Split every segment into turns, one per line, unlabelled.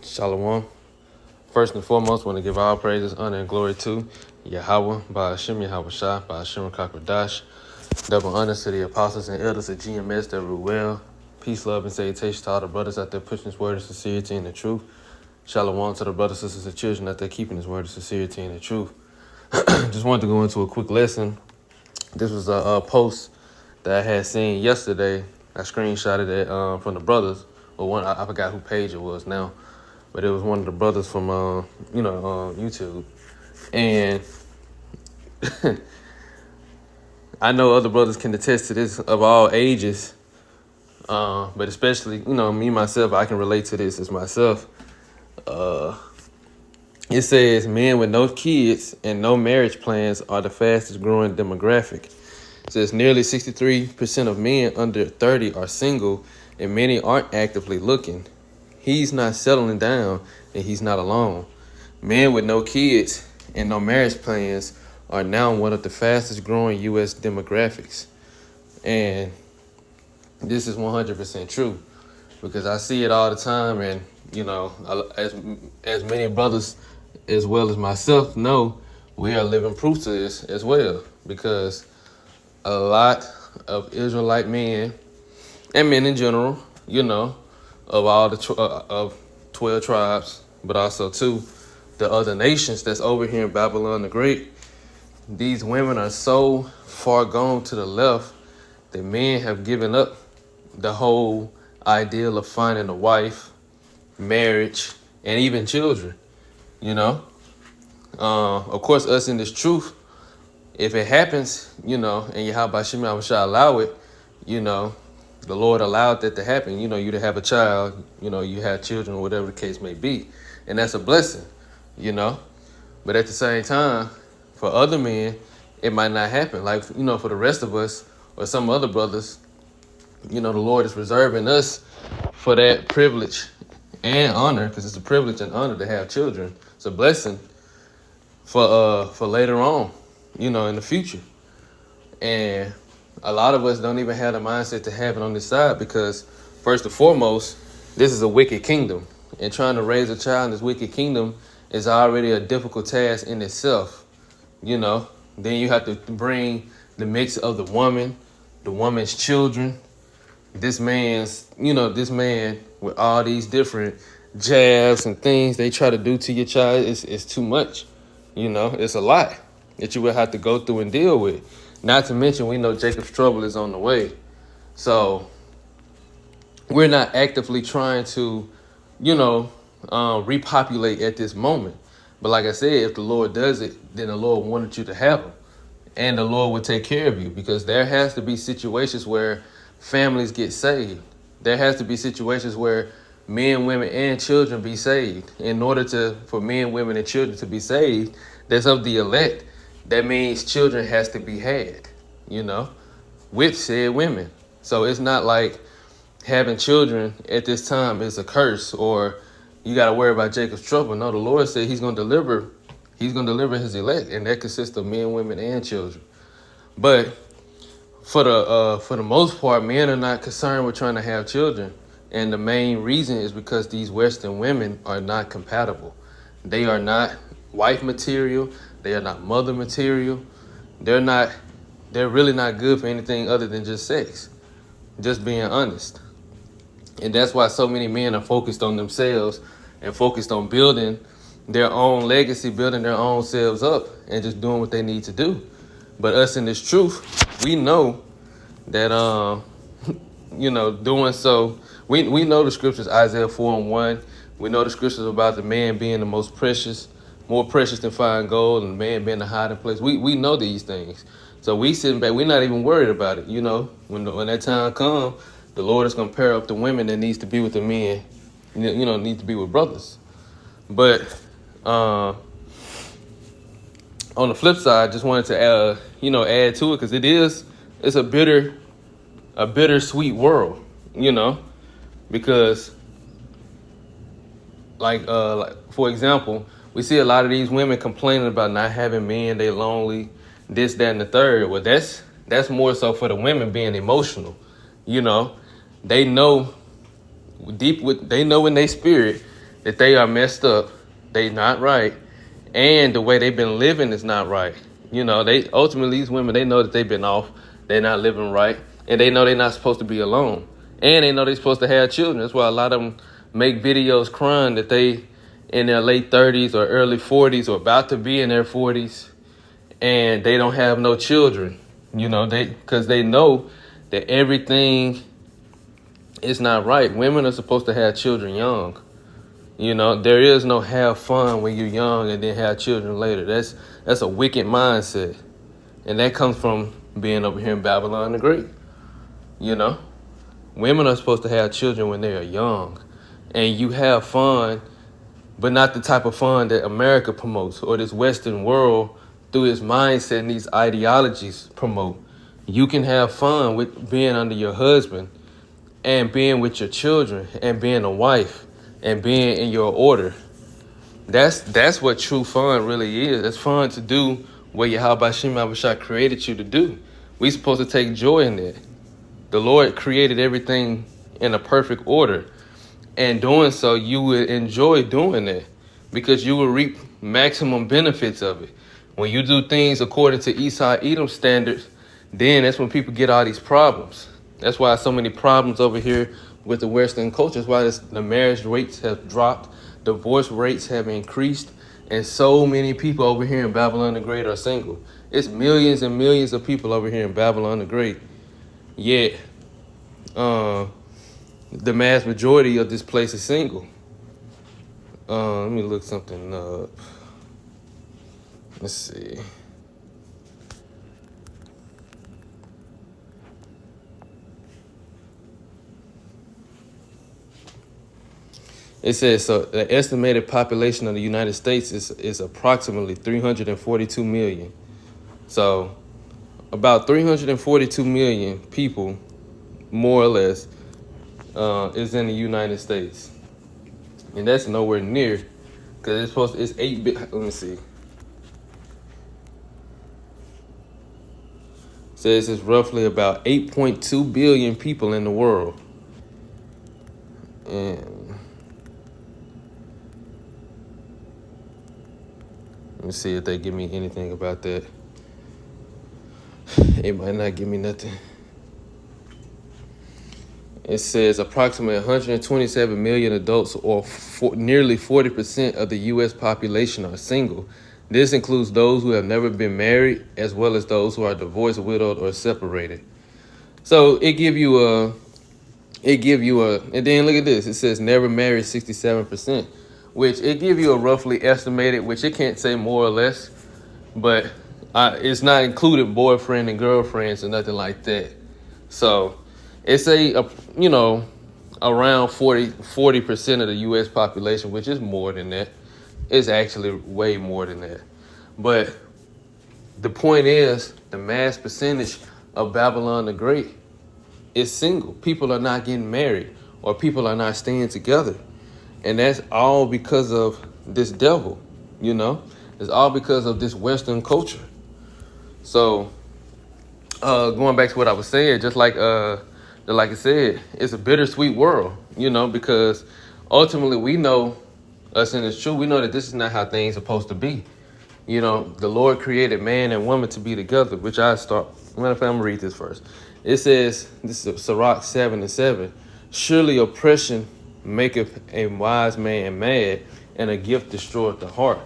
Shalom. First and foremost, want to give all praises, honor, and glory to Yahweh, Ba'ashem Yahweh Shah, Ba'ashem Kakwadash. Double honors to the apostles and elders of GMS that rule well. Peace, love, and salutation to all the brothers out there pushing this word of sincerity and the truth. Shalom to the brothers, sisters, and children out there keeping this word of sincerity and the truth. Just wanted to go into a quick lesson. This was a post that I had seen yesterday. I screenshotted it from the brothers, or one. I forgot who page it was now, but it was one of the brothers from YouTube. And I know other brothers can attest to this of all ages, but especially me myself, I can relate to this as myself. It says men with no kids and no marriage plans are the fastest growing demographic. It says nearly 63% of men under 30 are single and many aren't actively looking. He's not settling down and he's not alone. Men with no kids and no marriage plans are now one of the fastest growing U.S. demographics. And this is 100% true because I see it all the time. And, as many brothers as well as myself know, we are living proof to this as well, because a lot of Israelite men and men in general, of all the of 12 tribes, but also too the other nations that's over here in Babylon the Great, these women are so far gone to the left that men have given up the whole ideal of finding a wife, marriage, and even children. Of course, us in this truth, if it happens, and Yahweh Shema shall allow it, the Lord allowed that to happen, you to have a child, you have children, or whatever the case may be. And that's a blessing, But at the same time, for other men, it might not happen. Like, for the rest of us or some other brothers, the Lord is reserving us for that privilege and honor, because it's a privilege and honor to have children. It's a blessing for later on, in the future. And a lot of us don't even have the mindset to have it on this side because, first and foremost, this is a wicked kingdom. And trying to raise a child in this wicked kingdom is already a difficult task in itself. Then you have to bring the mix of the woman's children, this man with all these different jabs and things they try to do to your child is too much. It's a lot that you will have to go through and deal with. Not to mention, we know Jacob's trouble is on the way. So we're not actively trying to, repopulate at this moment. But like I said, if the Lord does it, then the Lord wanted you to have them. And the Lord will take care of you, because there has to be situations where families get saved. There has to be situations where men, women, and children be saved. In order for men, women, and children to be saved, that's of the elect. That means children has to be had, with said women. So it's not like having children at this time is a curse or you got to worry about Jacob's trouble. No, the Lord said he's going to deliver his elect, and that consists of men, women, and children. But for the most part, men are not concerned with trying to have children. And the main reason is because these Western women are not compatible. They are not wife material. They are not mother material. They're really not good for anything other than just sex. Just being honest. And that's why so many men are focused on themselves and focused on building their own legacy, building their own selves up, and just doing what they need to do. But us in this truth, we know that, doing so, we know the scriptures, Isaiah 4:1. We know the scriptures about the man being the most precious, more precious than fine gold, and the man being the hiding place. We know these things. So we sitting back, we're not even worried about it. When that time comes, the Lord is going to pair up the women that needs to be with the men, need to be with brothers. But on the flip side, just wanted to add to it, because it's a bittersweet world, because like for example, we see a lot of these women complaining about not having men, they lonely, this, that, and the third. Well, that's more so for the women being emotional. They know in their spirit that they are messed up, they not right, and the way they've been living is not right. You know, they ultimately, these women, they know that they've been off, they're not living right, and they know they're not supposed to be alone, and they know they're supposed to have children. That's why a lot of them make videos crying that they in their late 30s or early 40s or about to be in their 40s, and they don't have no children. You know, because they know that everything is not right. Women are supposed to have children young. You know, there is no have fun when you're young and then have children later. That's a wicked mindset. And that comes from being over here in Babylon the Great. You know, women are supposed to have children when they are young. And you have fun, but not the type of fun that America promotes or this Western world through its mindset and these ideologies promote. You can have fun with being under your husband and being with your children and being a wife and being in your order. That's what true fun really is. It's fun to do what Yahweh Shem Abishai created you to do. We supposed to take joy in that. The Lord created everything in a perfect order. And doing so, you would enjoy doing that because you will reap maximum benefits of it. When you do things according to Esau Edom standards, then that's when people get all these problems. That's why so many problems over here with the Western culture. That's why the marriage rates have dropped, divorce rates have increased, and so many people over here in Babylon the Great are single. It's millions and millions of people over here in Babylon the Great. Yet, the mass majority of this place is single. Let me look something up. Let's see. It says, so the estimated population of the United States is approximately 342 million. So about 342 million people, more or less, is in the United States. And that's nowhere near, because it's 8 bit. Let me see. It says it's roughly about 8.2 billion people in the world. And let me see if they give me anything about that. It might not give me nothing. It says approximately 127 million adults, or nearly 40% of the U.S. population, are single. This includes those who have never been married, as well as those who are divorced, widowed, or separated. So it give you a, and then look at this. It says never married, 67%, which it give you a roughly estimated, which it can't say more or less, but it's not included boyfriend and girlfriends or nothing like that. So it's around 40% of the U.S. population, which is more than that. It's actually way more than that. But the point is, the mass percentage of Babylon the Great is single. People are not getting married, or people are not staying together. And that's all because of this devil, you know? It's all because of this Western culture. So, going back to what I was saying, just like I said, it's a bittersweet world, you know, because ultimately we know, us in this truth, we know that this is not how things are supposed to be. You know, the Lord created man and woman to be together, which I'm going to read this first. It says, this is Sirach 7:7, surely oppression maketh a wise man mad, and a gift destroyeth the heart.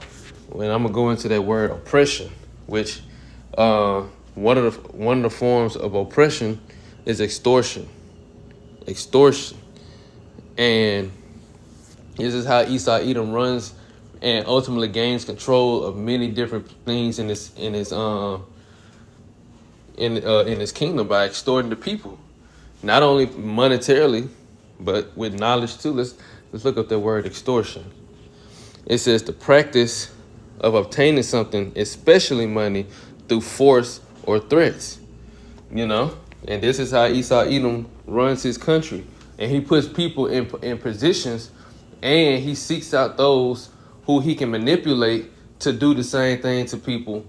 And I'm going to go into that word oppression, which one of the forms of oppression is extortion. And this is how Esau Edom runs and ultimately gains control of many different things in his kingdom by extorting the people, not only monetarily, but with knowledge too. Let's look up that word extortion. It says the practice of obtaining something, especially money, through force or threats. You know, and this is how Esau Edom runs his country, and he puts people in positions, and he seeks out those who he can manipulate to do the same thing to people,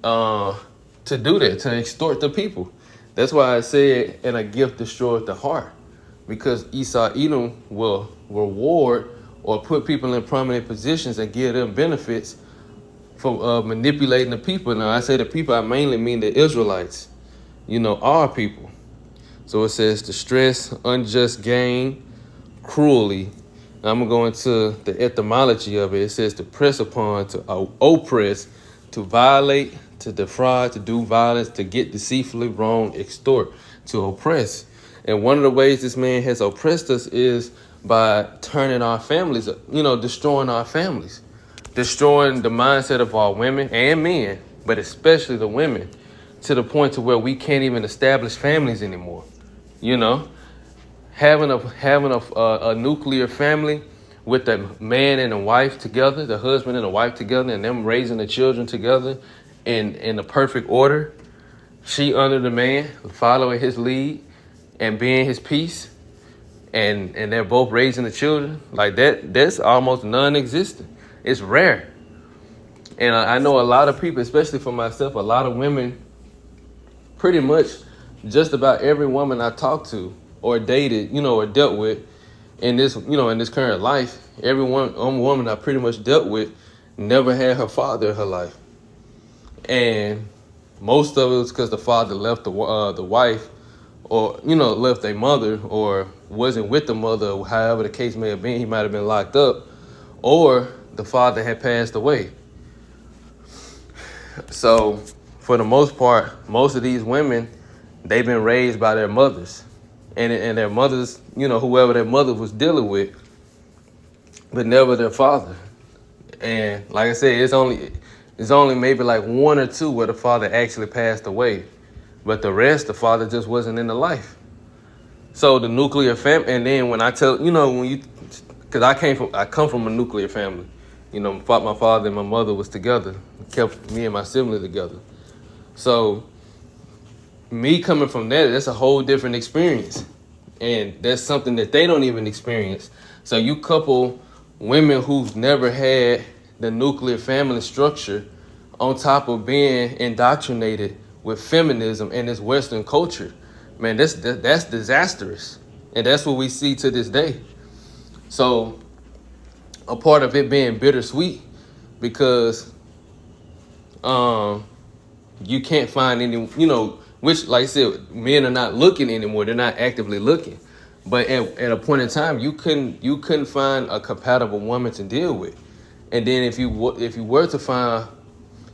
to do that, to extort the people. That's why I said, and a gift destroyed the heart, because Esau Edom will reward or put people in prominent positions and give them benefits for manipulating the people. Now, I say the people, I mainly mean the Israelites, our people. So it says to stress, unjust gain, cruelly. Now I'm going to go into the etymology of it. It says to press upon, to oppress, to violate, to defraud, to do violence, to get deceitfully, wrong, extort, to oppress. And one of the ways this man has oppressed us is by turning our families, destroying our families, destroying the mindset of our women and men, but especially the women, to the point to where we can't even establish families anymore. Having a nuclear family with a man and a wife together, the husband and the wife together, and them raising the children together in the perfect order. She under the man, following his lead and being his peace, and they're both raising the children like that. That's almost non-existent. It's rare. And I know a lot of people, especially for myself, a lot of women, pretty much just about every woman I talked to or dated, or dealt with in this, in this current life, every woman I pretty much dealt with never had her father in her life. And most of it was because the father left the wife, or, left a mother, or wasn't with the mother, or however the case may have been. He might have been locked up, or the father had passed away. So for the most part, most of these women, they've been raised by their mothers. And their mothers, whoever their mother was dealing with, but never their father. And like I said, it's only maybe like one or two where the father actually passed away. But the rest, the father just wasn't in the life. So the nuclear family, and then when I tell, because I come from a nuclear family. My father and my mother was together, kept me and my sibling together. So me coming from that's a whole different experience. And that's something that they don't even experience. So you couple women who've never had the nuclear family structure on top of being indoctrinated with feminism and this Western culture. Man, that's disastrous. And that's what we see to this day. So a part of it being bittersweet because you can't find any, which, like I said, men are not looking anymore. They're not actively looking. But at a point in time, you couldn't find a compatible woman to deal with. And then if you were to find,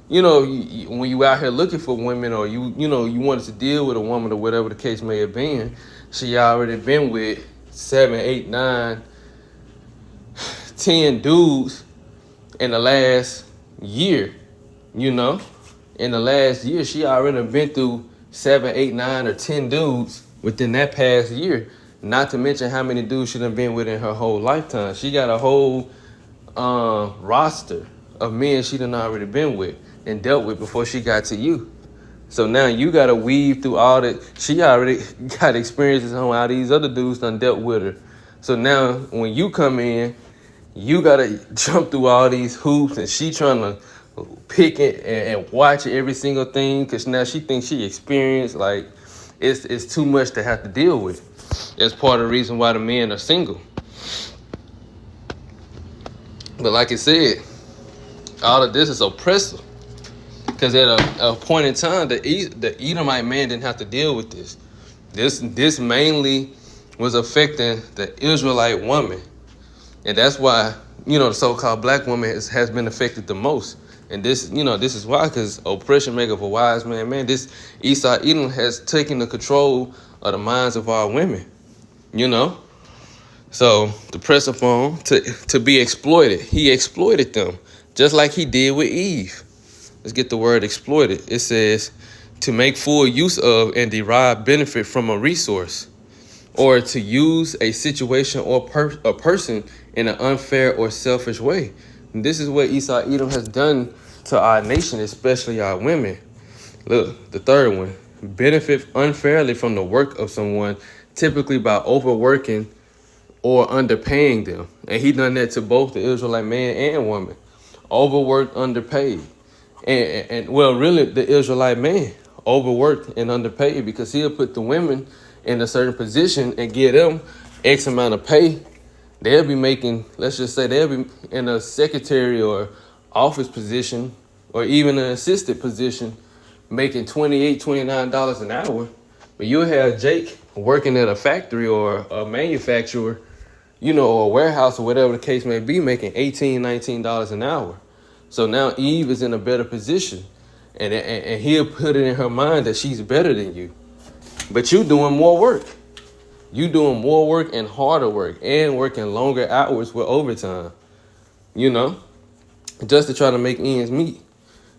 when you out here looking for women, or you wanted to deal with a woman or whatever the case may have been, she already been with 7, 8, 9, 10 dudes in the last year. In the last year, she already been through 7, 8, 9, or 10 dudes within that past year. Not to mention how many dudes she done been with in her whole lifetime. She got a whole roster of men she done already been with and dealt with before she got to you. So now you got to weave through all that. She already got experiences on how these other dudes done dealt with her. So now when you come in, you got to jump through all these hoops, and she trying to pick it and watch every single thing because now she thinks she experienced. Like, it's too much to have to deal with. That's part of the reason why the men are single. But like I said, all of this is oppressive. Because at a point in time, the Edomite man didn't have to deal with this. This mainly was affecting the Israelite woman. And that's why, the so-called black woman has been affected the most. And this is why, because oppression maketh a wise man. Man, this Esau Edom has taken the control of the minds of our women, So to press upon, to be exploited. He exploited them, just like he did with Eve. Let's get the word exploited. It says to make full use of and derive benefit from a resource, or to use a situation or a person in an unfair or selfish way. And this is what Esau Edom has done to our nation, especially our women. Look, the third one, benefit unfairly from the work of someone, typically by overworking or underpaying them. And he done that to both the Israelite man and woman. Overworked, underpaid. And really, the Israelite man overworked and underpaid, because he'll put the women in a certain position and give them X amount of pay they'll be making, let's just say they'll be in a secretary or office position or even an assistant position making $28, $29 an hour. But you'll have Jake working at a factory or a manufacturer, or a warehouse or whatever the case may be, making $18, $19 an hour. So now Eve is in a better position. And he'll put it in her mind that she's better than you. But you doing more work. You doing more work and harder work and working longer hours with overtime, just to try to make ends meet.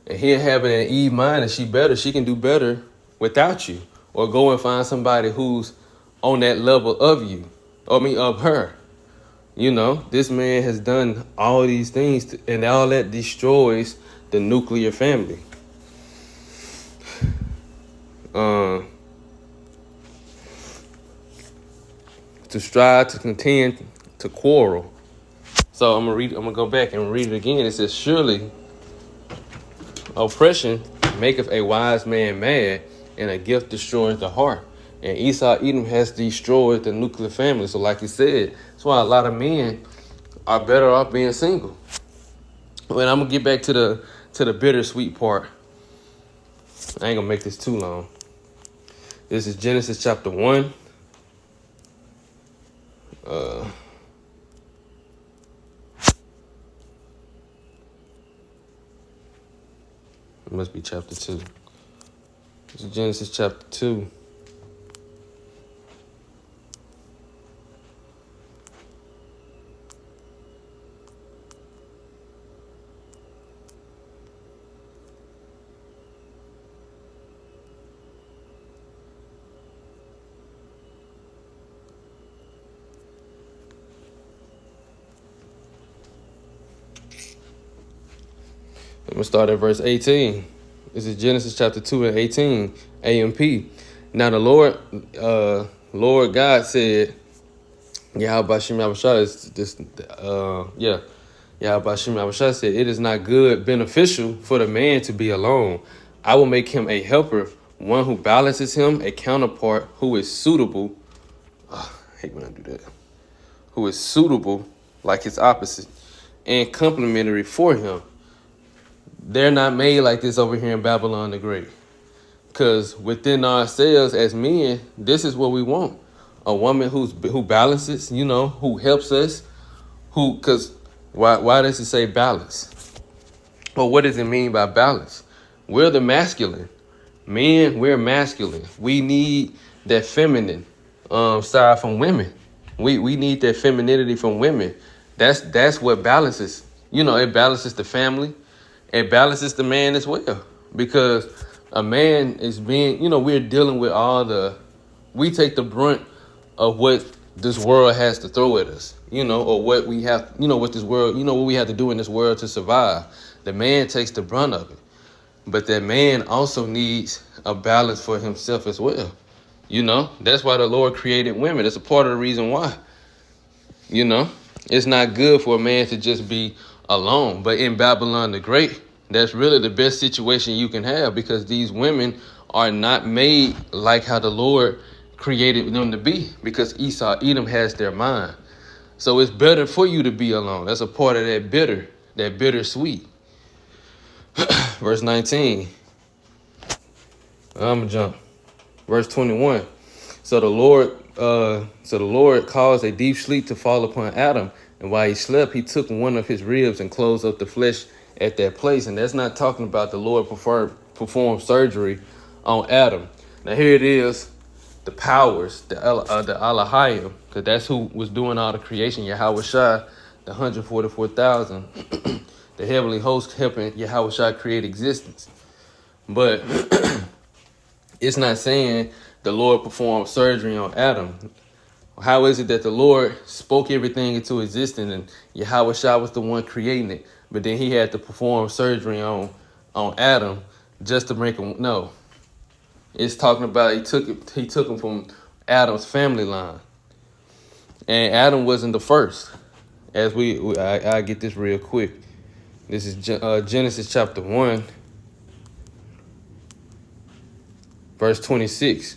And he'll have an Eve mind that she can do better without you, or go and find somebody who's on that level of you, of her. This man has done all these things, and all that destroys the nuclear family. To strive, to contend, to quarrel. So I'm gonna go back and read it again. It says, surely oppression maketh a wise man mad, and a gift destroys the heart. And Esau Edom has destroyed the nuclear family. So like you said, that's why a lot of men are better off being single. Well, I'm gonna get back to the bittersweet part. I ain't gonna make this too long. This is Genesis chapter 1. It must be chapter 2. This is Genesis chapter 2. I'm going to start at verse 18. This is Genesis chapter 2 and 18, AMP. Now the Lord God said, Yahweh Shem Yahushua is this, Yahweh Shem Yahushua said, it is not good, beneficial for the man to be alone. I will make him a helper, one who balances him, a counterpart who is suitable. I hate when I do that. Who is suitable, like his opposite, and complementary for him. They're not made like this over here in Babylon the Great. Because within ourselves as men, this is what we want. A woman who balances, who helps us. Because why does it say balance? Well, what does it mean by balance? We're the masculine. Men, we're masculine. We need that feminine side from women. We need that femininity from women. That's what balances. It balances the family. It balances the man as well, because a man is being, we're dealing with we take the brunt of what this world has to throw at us, or what we have, what this world, what we have to do in this world to survive. The man takes the brunt of it, but that man also needs a balance for himself as well. That's why the Lord created women. That's a part of the reason why, it's not good for a man to just be alone. But in Babylon the Great, that's really the best situation you can have, because these women are not made like how the Lord created them to be, because Esau Edom has their mind. So it's better for you to be alone. That's a part of that bittersweet. Verse 19. I'm gonna jump. Verse 21. So the Lord caused a deep sleep to fall upon Adam, and while he slept, he took one of his ribs and closed up the flesh at that place. And that's not talking about the Lord performed surgery on Adam. Now here it is, the powers, the Elohim, because that's who was doing all the creation. Yahweh Shai, the 144,000, the heavenly host helping Yahweh Shai create existence. But it's not saying the Lord performed surgery on Adam. How is it that the Lord spoke everything into existence and Yahweh Shai was the one creating it, but then he had to perform surgery on Adam just to make him? No. It's talking about he took him from Adam's family line. And Adam wasn't the first. As I get this real quick. This is Genesis chapter 1, verse 26.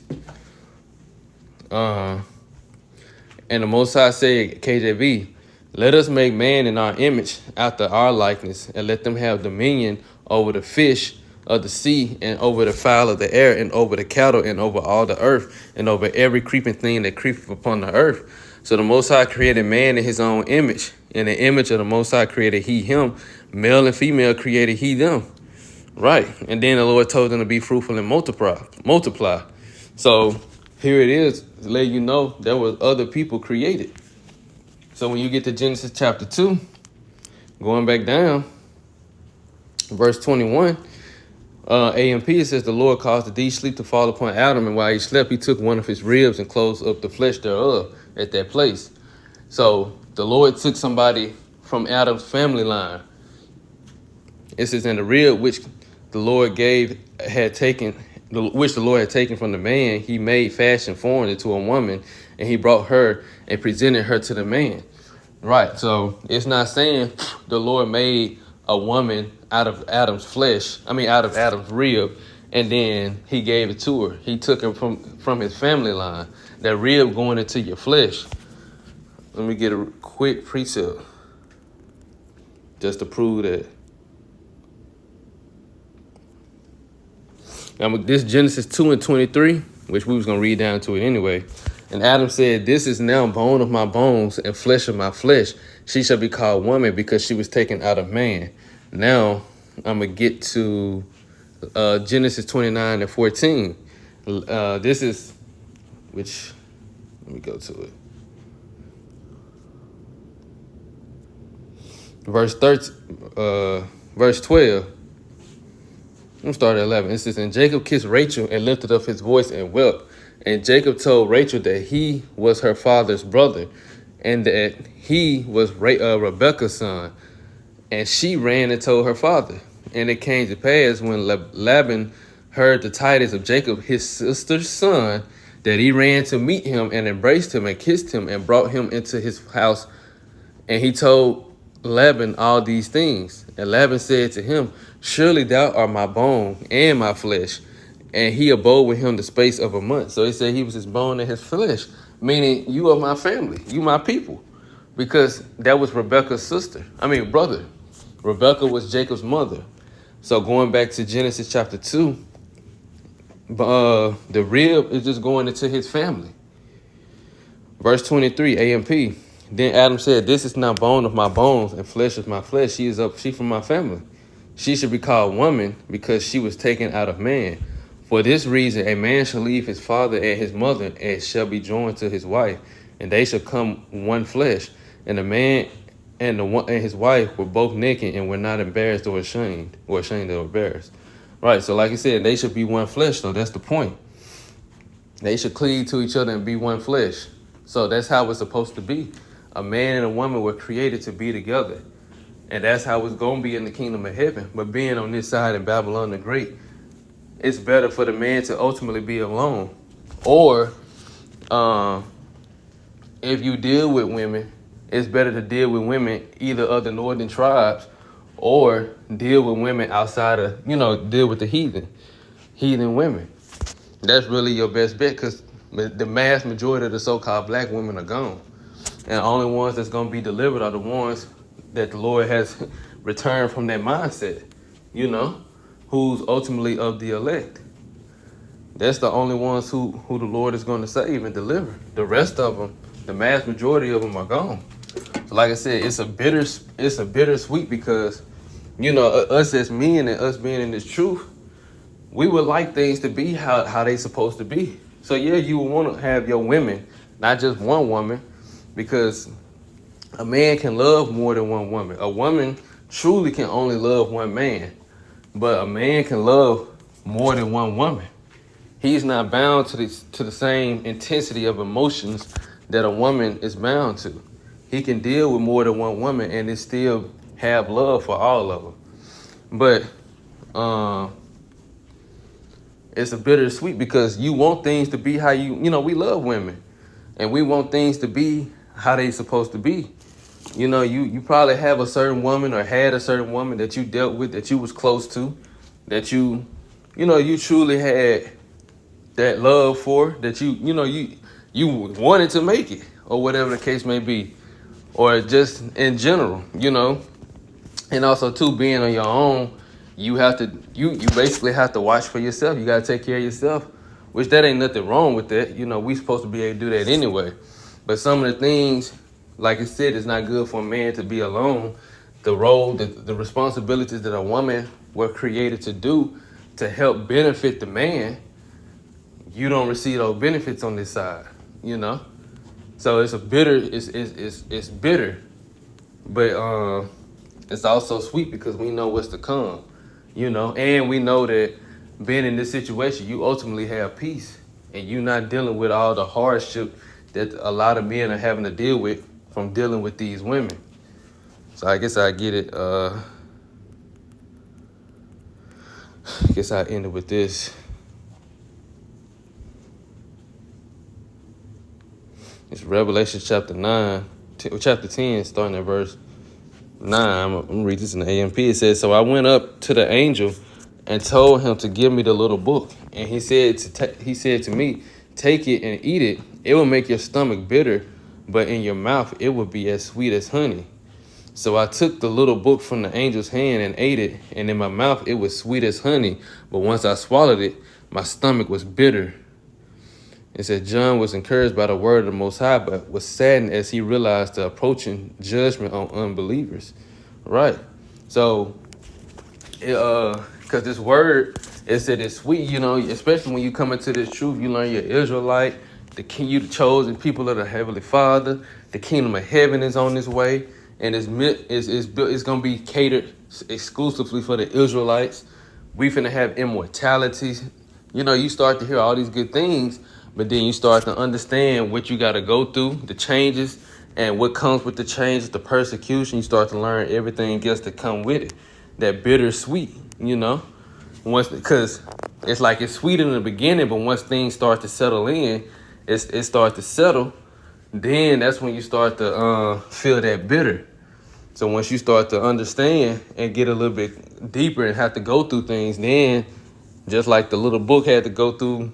And the Most High said, KJV, let us make man in our image after our likeness, and let them have dominion over the fish of the sea, and over the fowl of the air, and over the cattle, and over all the earth, and over every creeping thing that creepeth upon the earth. So the Most High created man in his own image. In the image of the Most High created he him. Male and female created he them. Right. And then the Lord told them to be fruitful and multiply. So here it is to let you know there was other people created. So when you get to Genesis chapter 2, going back down, verse 21, AMP, it says, the Lord caused the deep sleep to fall upon Adam, and while he slept, he took one of his ribs and closed up the flesh thereof at that place. So the Lord took somebody from Adam's family line. It says, in the rib which the Lord had taken from the man, he made fashion formed into a woman, and he brought her and presented her to the man. Right. So it's not saying the Lord made a woman out of Adam's out of Adam's rib, and then he gave it to her. He took her from his family line. That rib going into your flesh. Let me get a quick precept just to prove that. Now, this Genesis 2:23, which we was going to read down to it anyway. And Adam said, this is now bone of my bones and flesh of my flesh. She shall be called woman because she was taken out of man. Now, I'm going to get to Genesis 29:14. This is, which, let me go to it. Verse 12. I'm starting at 11. It says, and Jacob kissed Rachel and lifted up his voice and wept. And Jacob told Rachel that he was her father's brother, and that he was Rebekah's son. And she ran and told her father. And it came to pass when Laban heard the tidings of Jacob, his sister's son, that he ran to meet him and embraced him and kissed him and brought him into his house. And he told Laban all these things. And Laban said to him, surely thou art my bone and my flesh. And he abode with him the space of a month. So he said he was his bone and his flesh, meaning you are my family, you my people, because that was Rebekah's brother. Rebekah was Jacob's mother. So going back to Genesis chapter 2, the rib is just going into his family. Verse 23, AMP. Then Adam said, this is not bone of my bones and flesh of my flesh. She from my family. She should be called woman because she was taken out of man. For this reason, a man shall leave his father and his mother and shall be joined to his wife, and they shall come one flesh. And the man and his wife were both naked and were not embarrassed or ashamed or embarrassed. Right. So like I said, they should be one flesh. So that's the point. They should cleave to each other and be one flesh. So that's how it's supposed to be. A man and a woman were created to be together. And that's how it's going to be in the kingdom of heaven. But being on this side in Babylon the Great, it's better for the man to ultimately be alone. Or if you deal with women, it's better to deal with women either of the northern tribes or deal with women outside of, deal with the heathen women. That's really your best bet because the mass majority of the so-called black women are gone. And the only ones that's going to be delivered are the ones that the Lord has returned from that mindset, who's ultimately of the elect. That's the only ones who the Lord is going to save and deliver. The rest of them, the mass majority of them are gone. So like I said, it's a bittersweet because, us as men and us being in this truth, we would like things to be how they supposed to be. So yeah, you would want to have your women, not just one woman, because a man can love more than one woman. A woman truly can only love one man, but a man can love more than one woman. He's not bound to the same intensity of emotions that a woman is bound to. He can deal with more than one woman and still have love for all of them. But it's a bittersweet because you want things to be how we love women and we want things to be how they supposed to be. You probably have a certain woman or had a certain woman that you dealt with, that you was close to, that you truly had that love for, that you wanted to make it, or whatever the case may be, or just in general, you know. And also too, being on your own, you have to you basically have to watch for yourself. You gotta take care of yourself, which that ain't nothing wrong with that. You know, we supposed to be able to do that anyway. But some of the things, like I said, it's not good for a man to be alone. The role, the responsibilities that a woman were created to do to help benefit the man, you don't receive those benefits on this side, you know. So it's a bitter, it's bitter, but it's also sweet because we know what's to come, you know, and we know that being in this situation, you ultimately have peace, and you're not dealing with all the hardship that a lot of men are having to deal with from dealing with these women. So I guess I get it. I guess I ended with this. It's Revelation chapter 9, chapter 10, starting at verse 9. I'm gonna read this in the AMP. It says, "So I went up to the angel and told him to give me the little book. And he said to me, take it and eat it. It will make your stomach bitter, but in your mouth it will be as sweet as honey. So I took the little book from the angel's hand and ate it, and in my mouth it was sweet as honey. But once I swallowed it, my stomach was bitter." It said John was encouraged by the word of the Most High, but was saddened as he realized the approaching judgment on unbelievers. Right. So, because this word, it said it's sweet, you know, especially when you come into this truth, you learn you're Israelite, the king, you the chosen people of the Heavenly Father, the kingdom of heaven is on its way, and it's going to be catered exclusively for the Israelites. We finna have immortality. You know, you start to hear all these good things, but then you start to understand what you got to go through, the changes, and what comes with the changes, the persecution. You start to learn everything else that come with it. That bittersweet, you know, because it's like it's sweet in the beginning, but once things start to settle in, it starts to settle. Then that's when you start to feel that bitter. So once you start to understand and get a little bit deeper and have to go through things, then just like the little book had to go through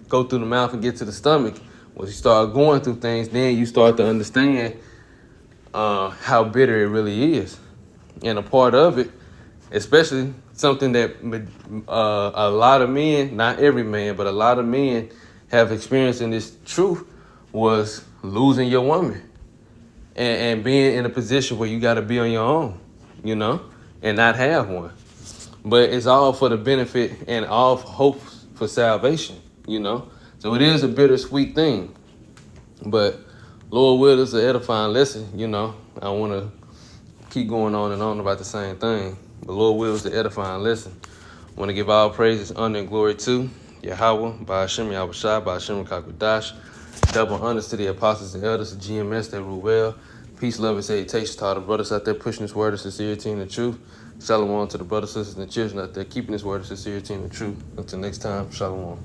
the mouth and get to the stomach, once you start going through things, then you start to understand how bitter it really is. And a part of it, especially something that a lot of men, not every man, but a lot of men have experienced in this truth, was losing your woman and being in a position where you got to be on your own, you know, and not have one. But it's all for the benefit and all hope for salvation, you know. So it is a bittersweet thing. But Lord will is an edifying lesson, you know. I want to keep going on and on about the same thing. But Lord will is the edifying lesson. I want to give all praises, honor, and glory to Yahweh, by Hashem Yahushua, by Hashem Kakwadash. Double honors to the apostles and elders of GMS that rule well. Peace, love, and salutation to all the brothers out there pushing this word of sincerity and the truth. Shalom to the brothers, sisters, and the children out there keeping this word of sincerity and the truth. Until next time, shalom.